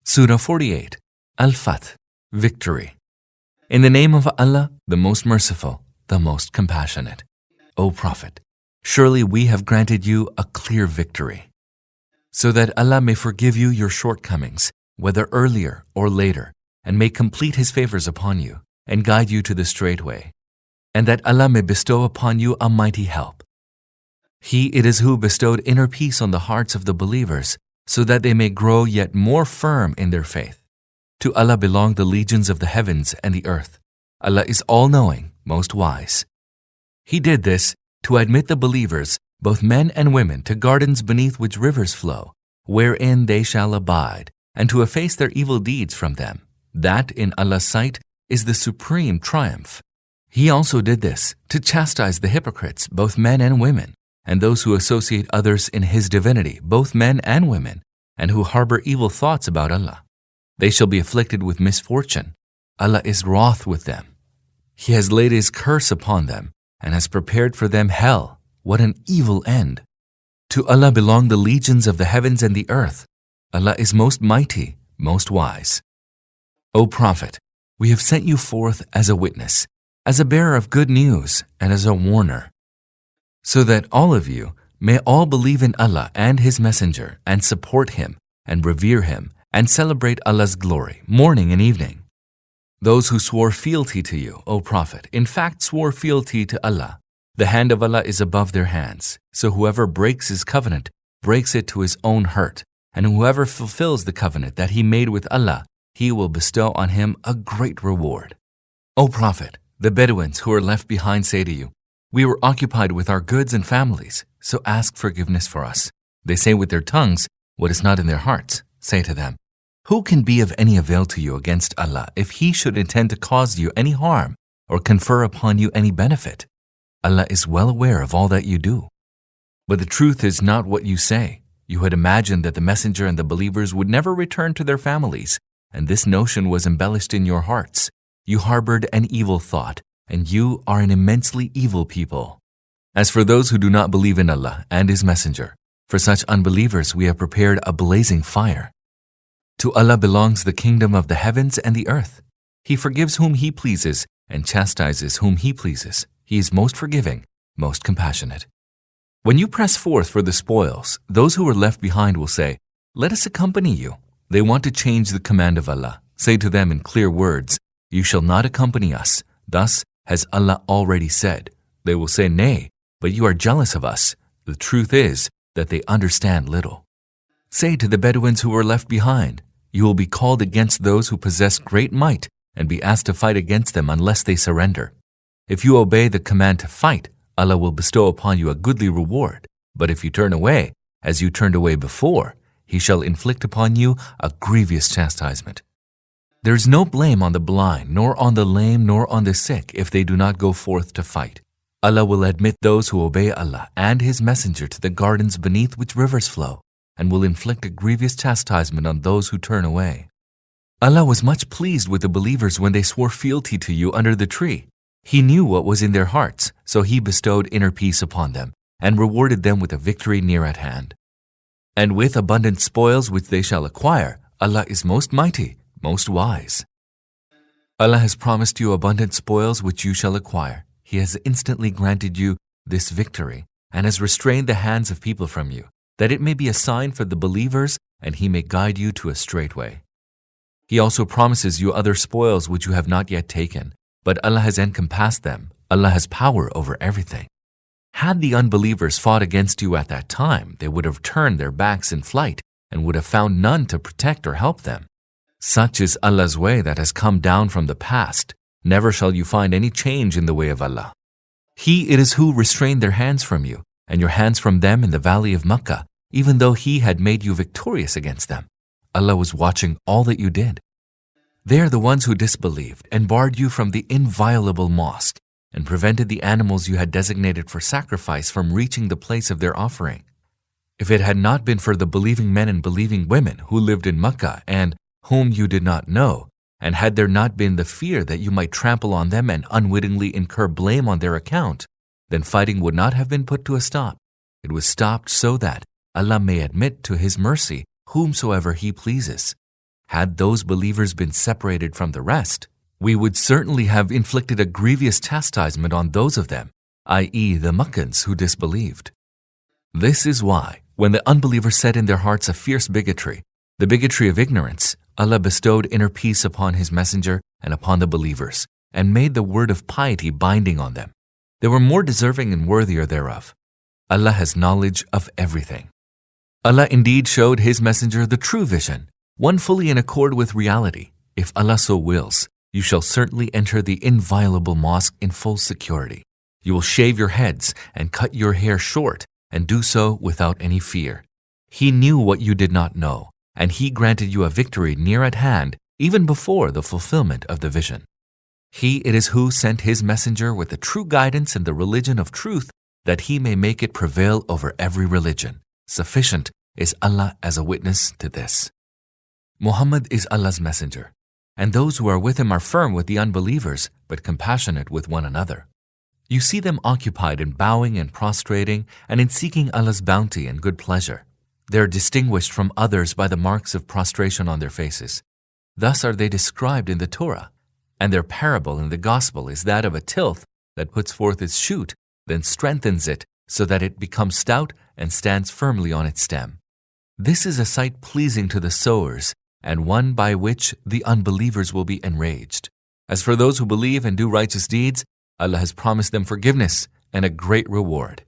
Surah 48, Al-Fath, Victory. In the name of Allah, the most merciful, the most compassionate. O Prophet, surely we have granted you a clear victory, so that Allah may forgive you your shortcomings, whether earlier or later, and may complete His favors upon you, and guide you to the straight way, and that Allah may bestow upon you a mighty help. He it is who bestowed inner peace on the hearts of the believers, so that they may grow yet more firm in their faith. To Allah belong the legions of the heavens and the earth. Allah is all-knowing, most wise. He did this to admit the believers, both men and women, to gardens beneath which rivers flow, wherein they shall abide, and to efface their evil deeds from them. That, in Allah's sight, is the supreme triumph. He also did this to chastise the hypocrites, both men and women, and those who associate others in His divinity, both men and women, and who harbor evil thoughts about Allah. They shall be afflicted with misfortune. Allah is wroth with them. He has laid His curse upon them, and has prepared for them hell. What an evil end! To Allah belong the legions of the heavens and the earth. Allah is most mighty, most wise. O Prophet, we have sent you forth as a witness, as a bearer of good news, and as a warner, so that all of you may all believe in Allah and His Messenger, and support Him, and revere Him, and celebrate Allah's glory, morning and evening. Those who swore fealty to you, O Prophet, in fact swore fealty to Allah. The hand of Allah is above their hands, so whoever breaks His covenant breaks it to his own hurt, and whoever fulfills the covenant that he made with Allah, He will bestow on him a great reward. O Prophet, the Bedouins who are left behind say to you, we were occupied with our goods and families, so ask forgiveness for us. They say with their tongues what is not in their hearts. Say to them, who can be of any avail to you against Allah if He should intend to cause you any harm or confer upon you any benefit? Allah is well aware of all that you do. But the truth is not what you say. You had imagined that the Messenger and the believers would never return to their families, and this notion was embellished in your hearts. You harbored an evil thought, and you are an immensely evil people. As for those who do not believe in Allah and His Messenger, for such unbelievers we have prepared a blazing fire. To Allah belongs the kingdom of the heavens and the earth. He forgives whom He pleases and chastises whom He pleases. He is most forgiving, most compassionate. When you press forth for the spoils, those who are left behind will say, let us accompany you. They want to change the command of Allah. Say to them in clear words, you shall not accompany us. Thus has Allah already said. They will say, nay, but you are jealous of us. The truth is that they understand little. Say to the Bedouins who are left behind, you will be called against those who possess great might and be asked to fight against them unless they surrender. If you obey the command to fight, Allah will bestow upon you a goodly reward. But if you turn away, as you turned away before, He shall inflict upon you a grievous chastisement. There is no blame on the blind, nor on the lame, nor on the sick, if they do not go forth to fight. Allah will admit those who obey Allah and His Messenger to the gardens beneath which rivers flow, and will inflict a grievous chastisement on those who turn away. Allah was much pleased with the believers when they swore fealty to you under the tree. He knew what was in their hearts, so He bestowed inner peace upon them, and rewarded them with a victory near at hand. And with abundant spoils which they shall acquire, Allah is most mighty, most wise. Allah has promised you abundant spoils which you shall acquire. He has instantly granted you this victory, and has restrained the hands of people from you, that it may be a sign for the believers, and He may guide you to a straight way. He also promises you other spoils which you have not yet taken, but Allah has encompassed them. Allah has power over everything. Had the unbelievers fought against you at that time, they would have turned their backs in flight and would have found none to protect or help them. Such is Allah's way that has come down from the past. Never shall you find any change in the way of Allah. He it is who restrained their hands from you, and your hands from them in the valley of Makkah, even though He had made you victorious against them. Allah was watching all that you did. They are the ones who disbelieved and barred you from the inviolable mosque, and prevented the animals you had designated for sacrifice from reaching the place of their offering. If it had not been for the believing men and believing women who lived in Makkah and whom you did not know, and had there not been the fear that you might trample on them and unwittingly incur blame on their account, then fighting would not have been put to a stop. It was stopped so that Allah may admit to His mercy whomsoever He pleases. had those believers been separated from the rest, we would certainly have inflicted a grievous chastisement on those of them, i.e., the Makkans who disbelieved. This is why, when the unbelievers set in their hearts a fierce bigotry, the bigotry of ignorance, Allah bestowed inner peace upon His Messenger and upon the believers, and made the word of piety binding on them. They were more deserving and worthier thereof. Allah has knowledge of everything. Allah indeed showed His Messenger the true vision, one fully in accord with reality. If Allah so wills, you shall certainly enter the inviolable mosque in full security. You will shave your heads and cut your hair short, and do so without any fear. He knew what you did not know, and He granted you a victory near at hand, even before the fulfillment of the vision. He it is who sent His Messenger with the true guidance and the religion of truth, that He may make it prevail over every religion. Sufficient is Allah as a witness to this. Muhammad is Allah's messenger, and those who are with him are firm with the unbelievers, but compassionate with one another. You see them occupied in bowing and prostrating, and in seeking Allah's bounty and good pleasure. They are distinguished from others by the marks of prostration on their faces. Thus are they described in the Torah, and their parable in the Gospel is that of a tilth that puts forth its shoot, then strengthens it so that it becomes stout and stands firmly on its stem. This is a sight pleasing to the sowers, and one by which the unbelievers will be enraged. As for those who believe and do righteous deeds, Allah has promised them forgiveness and a great reward.